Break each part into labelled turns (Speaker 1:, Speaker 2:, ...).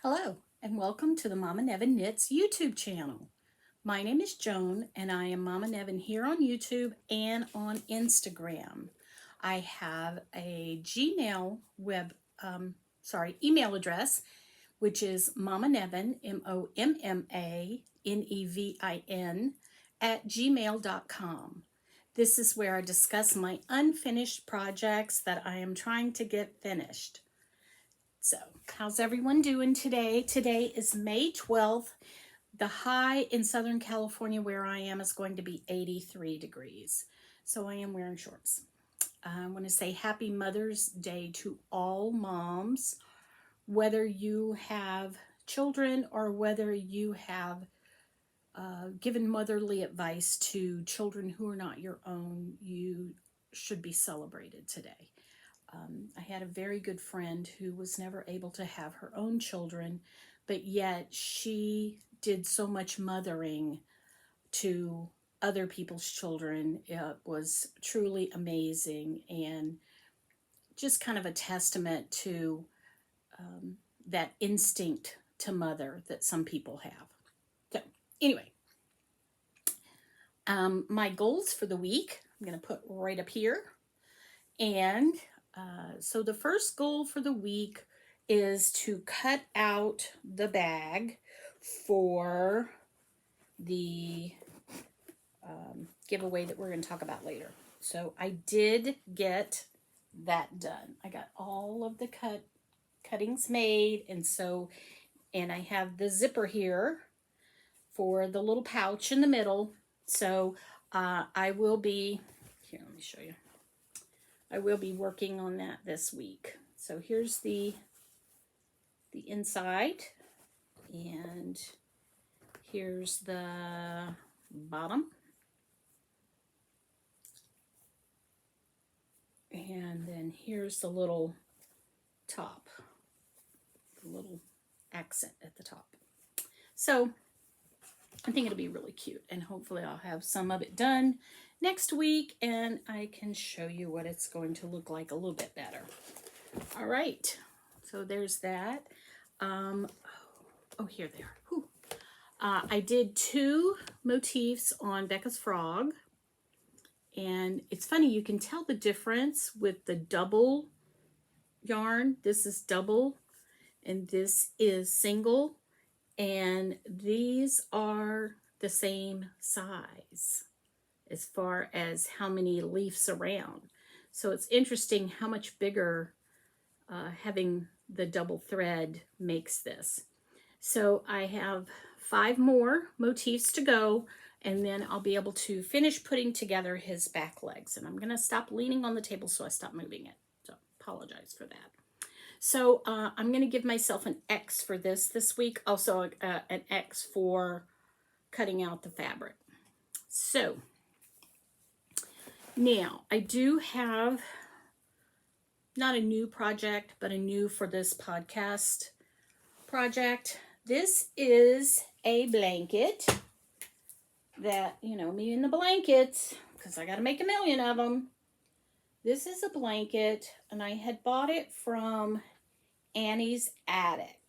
Speaker 1: Hello, and welcome to the Mommanevin Knits YouTube channel. My name is Joan, and I am Mommanevin here on YouTube and on Instagram. I have a Gmail email address, which is Mommanevin, MOMMANEVIN, @gmail.com. This is where I discuss my unfinished projects that I am trying to get finished. So, how's everyone doing today? Today is May 12th. The high in Southern California where I am is going to be 83 degrees. So I am wearing shorts. I want to say happy Mother's Day to all moms, whether you have children or whether you have given motherly advice to children who are not your own. You should be celebrated today. I had a very good friend who was never able to have her own children, but yet she did so much mothering to other people's children. It was truly amazing and just kind of a testament to that instinct to mother that some people have. So anyway, my goals for the week, I'm going to put right up here. And so the first goal for the week is to cut out the bag for the giveaway that we're going to talk about later. So I did get that done. I got all of the cuttings made, and I have the zipper here for the little pouch in the middle. So I will be, here, let me show you. I will be working on that this week. So here's the inside, and here's the bottom. And then here's the little top, the little accent at the top. So I think it'll be really cute, and hopefully I'll have some of it done next week and I can show you what it's going to look like a little bit better. All right, so there's that. Here they are. I did 2 motifs on Becca's frog, and it's funny, you can tell the difference with the double yarn. This is double and this is single, and these are the same size as far as how many leaves around. So it's interesting how much bigger having the double thread makes this. So I have 5 more motifs to go, and then I'll be able to finish putting together his back legs. And I'm going to stop leaning on the table so I stop moving it. So apologize for that. So I'm going to give myself an X for this week. Also an X for cutting out the fabric. So now I do have not a new project, but a new for this podcast project. This is a blanket that, you know, me and the blankets, because I got to make a million of them. This is a blanket, and I had bought it from Annie's Attic,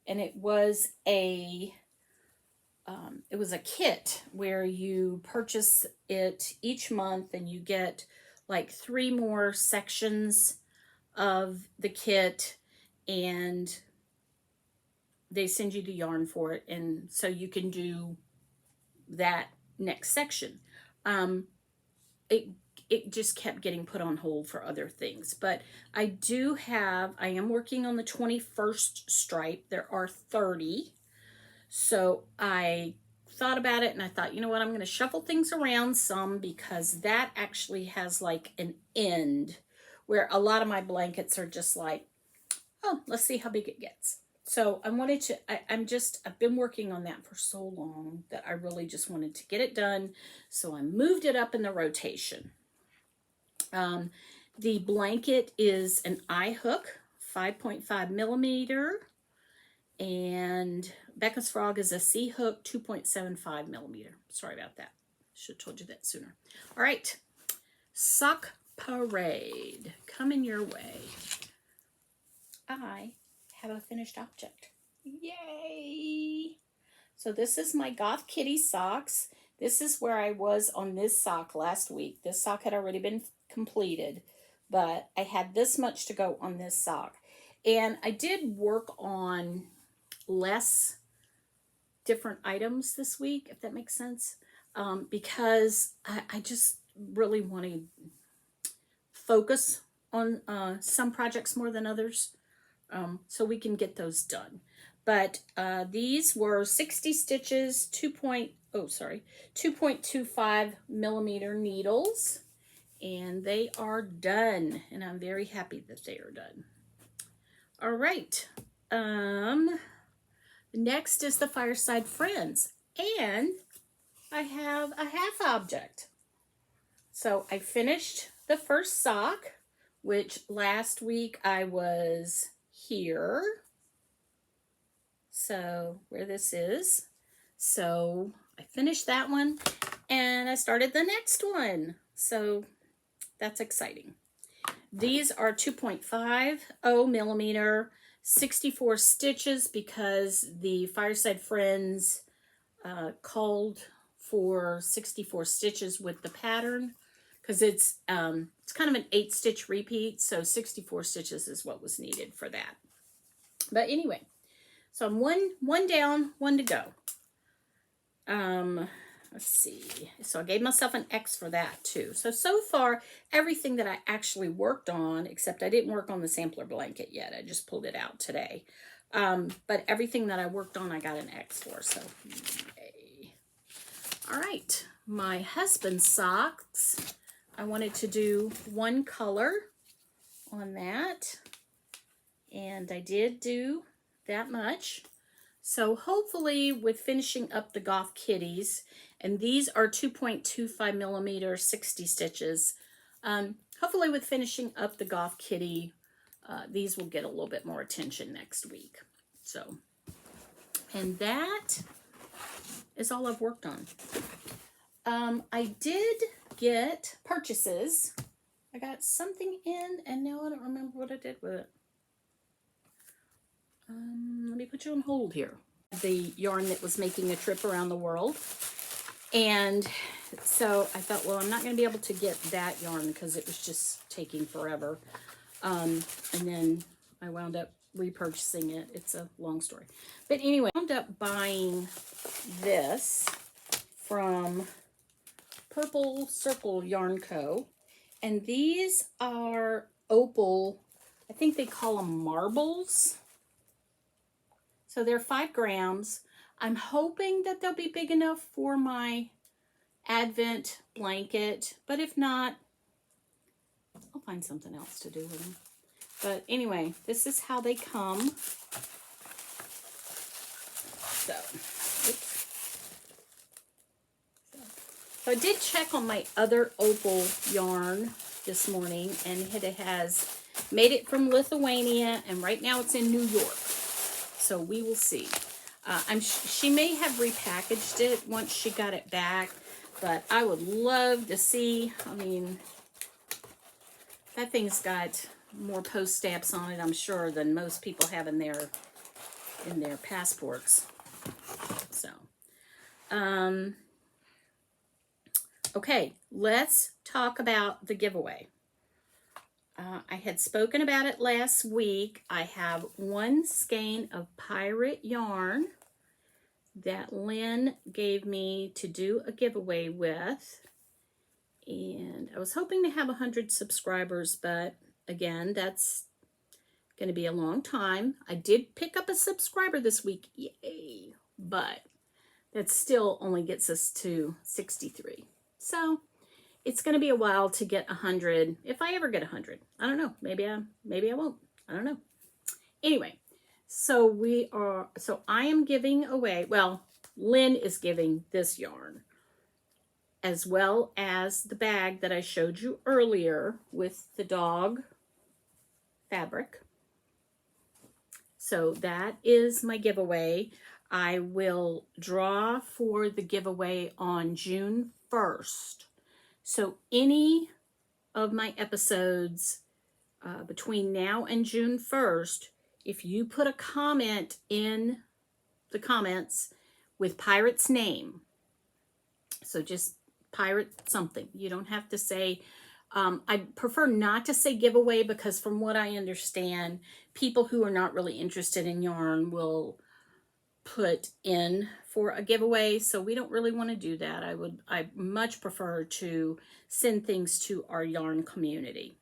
Speaker 1: and it was a kit where you purchase it each month and you get like 3 more sections of the kit, and they send you the yarn for it, and so you can do that next section. It just kept getting put on hold for other things, but I am working on the 21st stripe. There are 30, so I thought about it, and I thought, you know what, I'm going to shuffle things around some, because that actually has like an end, where a lot of my blankets are just like, oh, let's see how big it gets. So I've been working on that for so long that I really just wanted to get it done. So I moved it up in the rotation. The blanket is an eye hook, 5.5 millimeter, and Becca's frog is a C hook, 2.75 millimeter. Sorry about that. Should have told you that sooner. All right, sock parade coming your way. I have a finished object. Yay! So this is my Goth Kitty socks. This is where I was on this sock last week. This sock had already been completed, but I had this much to go on this sock. And I did work on less different items this week, if that makes sense, because I just really want to focus on some projects more than others, so we can get those done. But these were 60 stitches, 2.25 millimeter needles, and they are done, and I'm very happy that they are done. All right. Next is the Fireside Friends, and I have a half object. So I finished the first sock, which last week I was here. So where this is. So I finished that one and I started the next one. So that's exciting. These are 2.50 millimeter, 64 stitches because the Fireside Friends called for 64 stitches with the pattern, because it's kind of an 8-stitch repeat, so 64 stitches is what was needed for that. But anyway, so I'm one down, one to go. Let's see. So I gave myself an X for that too. So far, everything that I actually worked on, except I didn't work on the sampler blanket yet. I just pulled it out today. But everything that I worked on, I got an X for. So, yay. All right. My husband's socks. I wanted to do one color on that. And I did do that much. So hopefully with finishing up the Goth Kitties, and these are 2.25 millimeter, 60 stitches. Hopefully with finishing up the Goth Kitty, these will get a little bit more attention next week. So, and that is all I've worked on. I did get purchases. I got something in, and now I don't remember what I did with it. Let me put you on hold here. The yarn that was making a trip around the world. And so I thought, well, I'm not going to be able to get that yarn because it was just taking forever. And then I wound up repurchasing it. It's a long story. But anyway, I wound up buying this from Purple Circle Yarn Co. And these are opal, I think they call them marbles. So they're 5 grams. I'm hoping that they'll be big enough for my Advent blanket, but if not, I'll find something else to do with them. But anyway, this is how they come. So I did check on my other opal yarn this morning, and it has made it from Lithuania, and right now it's in New York. So we will see. She may have repackaged it once she got it back, but I would love to see. I mean, that thing's got more post stamps on it, I'm sure, than most people have in their passports. So, okay, let's talk about the giveaway. I had spoken about it last week. I have one skein of pirate yarn that Lynn gave me to do a giveaway with. And I was hoping to have 100 subscribers, but again, that's going to be a long time. I did pick up a subscriber this week, yay! But that still only gets us to 63. So it's going to be a while to get 100, if I ever get 100. I don't know. Maybe I won't. I don't know. Anyway, so I am giving away, well, Lynn is giving this yarn, as well as the bag that I showed you earlier with the dog fabric. So that is my giveaway. I will draw for the giveaway on June 1st. So any of my episodes between now and June 1st, if you put a comment in the comments with Pirate's name, so just Pirate something. You don't have to say, I prefer not to say giveaway, because from what I understand, people who are not really interested in yarn will put in for a giveaway. So we don't really want to do that. I much prefer to send things to our yarn community.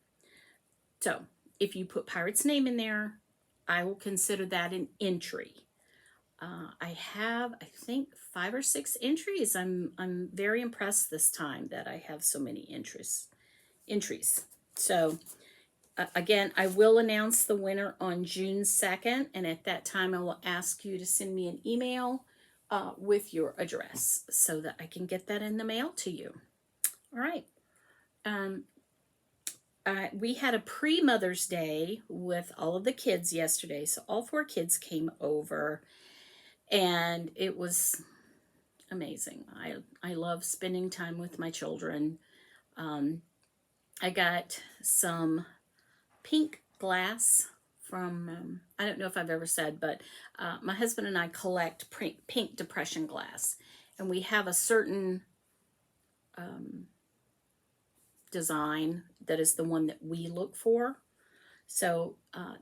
Speaker 1: So if you put Pirate's name in there, I will consider that an entry. I have, I think, 5 or 6 entries. I'm very impressed this time that I have so many entries. So again, I will announce the winner on June 2nd, and at that time I will ask you to send me an email with your address so that I can get that in the mail to you. All right. We had a pre-Mother's Day with all of the kids yesterday, so all 4 kids came over, and it was amazing. I love spending time with my children. I got some pink glass from, I don't know if I've ever said, but my husband and I collect pink depression glass, and we have a certain design that is the one that we look for. So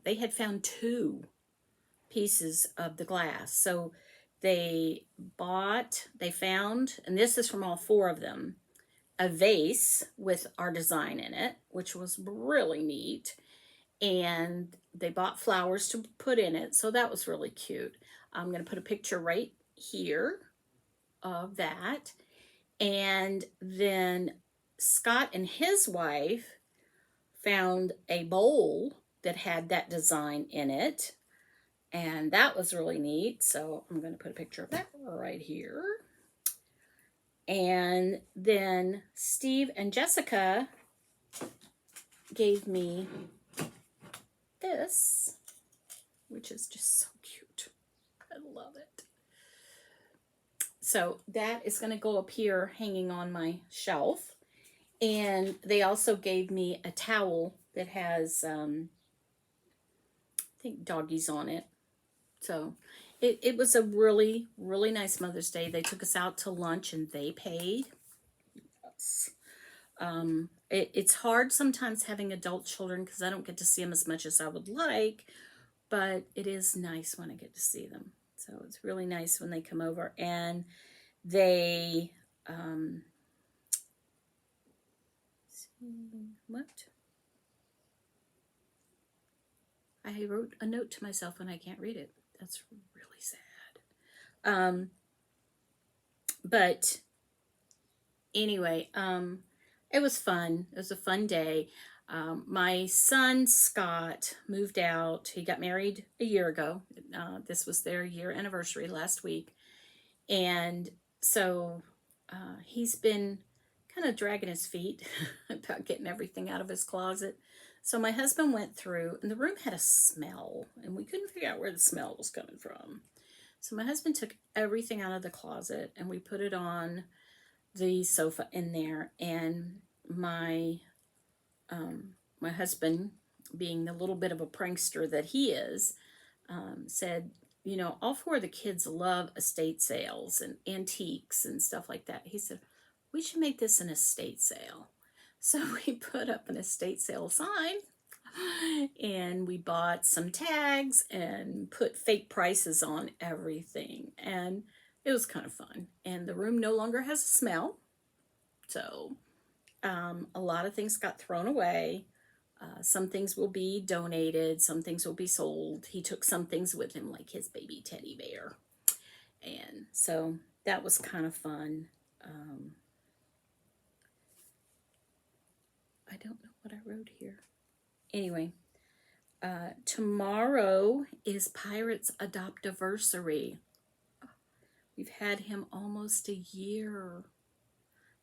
Speaker 1: they had found 2 pieces of the glass. So they found, and this is from all 4 of them, a vase with our design in it, which was really neat. And they bought flowers to put in it. So that was really cute. I'm going to put a picture right here of that. And then Scott and his wife found a bowl that had that design in it. And that was really neat. So I'm going to put a picture of that right here. And then Steve and Jessica gave me this, which is just so cute. I love it. So that is going to go up here hanging on my shelf. And they also gave me a towel that has, I think, doggies on it. So it was a really, really nice Mother's Day. They took us out to lunch and they paid. Yes. It's hard sometimes having adult children because I don't get to see them as much as I would like, but it is nice when I get to see them. So it's really nice when they come over, and they, what? I wrote a note to myself and I can't read it. That's really sad. But anyway, it was fun. It was a fun day. My son, Scott, moved out. He got married a year ago. This was their year anniversary last week. And so he's been kind of dragging his feet about getting everything out of his closet. So my husband went through, and the room had a smell, and we couldn't figure out where the smell was coming from. So my husband took everything out of the closet, and we put it on the sofa in there. And my husband, being the little bit of a prankster that he is, said, you know, all 4 of the kids love estate sales and antiques and stuff like that. He said, we should make this an estate sale. So we put up an estate sale sign, and we bought some tags and put fake prices on everything. And it was kind of fun. And the room no longer has a smell. So a lot of things got thrown away. Some things will be donated. Some things will be sold. He took some things with him, like his baby teddy bear. And so that was kind of fun. I don't know what I wrote here. Anyway, tomorrow is Pirate's adoptiversary. We've had him almost a year.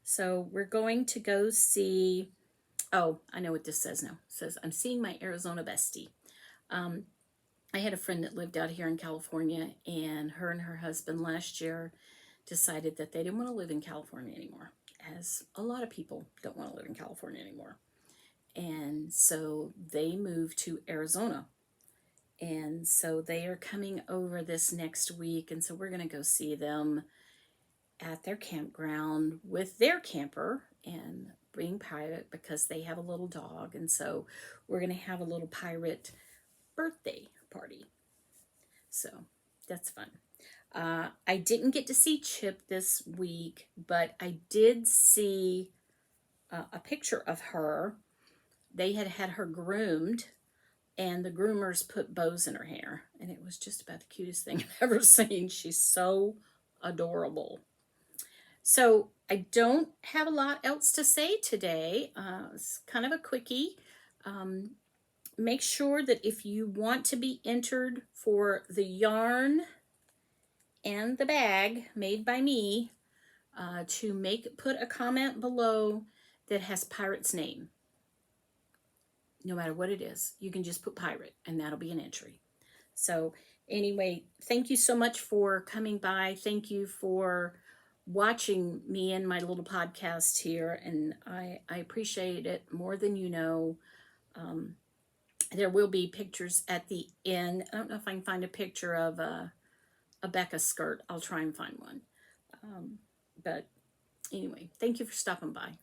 Speaker 1: So we're going to go see, oh, I know what this says now. It says, I'm seeing my Arizona bestie. I had a friend that lived out here in California, and her husband last year decided that they didn't want to live in California anymore, as a lot of people don't want to live in California anymore. And so they moved to Arizona. And so they are coming over this next week. And so we're going to go see them at their campground with their camper and bring Pirate because they have a little dog. And so we're going to have a little Pirate birthday party. So that's fun. I didn't get to see Chip this week, but I did see a picture of her. They had her groomed, and the groomers put bows in her hair, and it was just about the cutest thing I've ever seen. She's so adorable. So I don't have a lot else to say today. It's kind of a quickie. Make sure that if you want to be entered for the yarn and the bag made by me, to put a comment below that has Pirate's name. No matter what it is, you can just put Pirate and that'll be an entry. So anyway, thank you so much for coming by. Thank you for watching me and my little podcast here, and I appreciate it more than you know. There will be pictures at the end. I don't know if I can find a picture of a Becca skirt. I'll try and find one. But anyway, thank you for stopping by.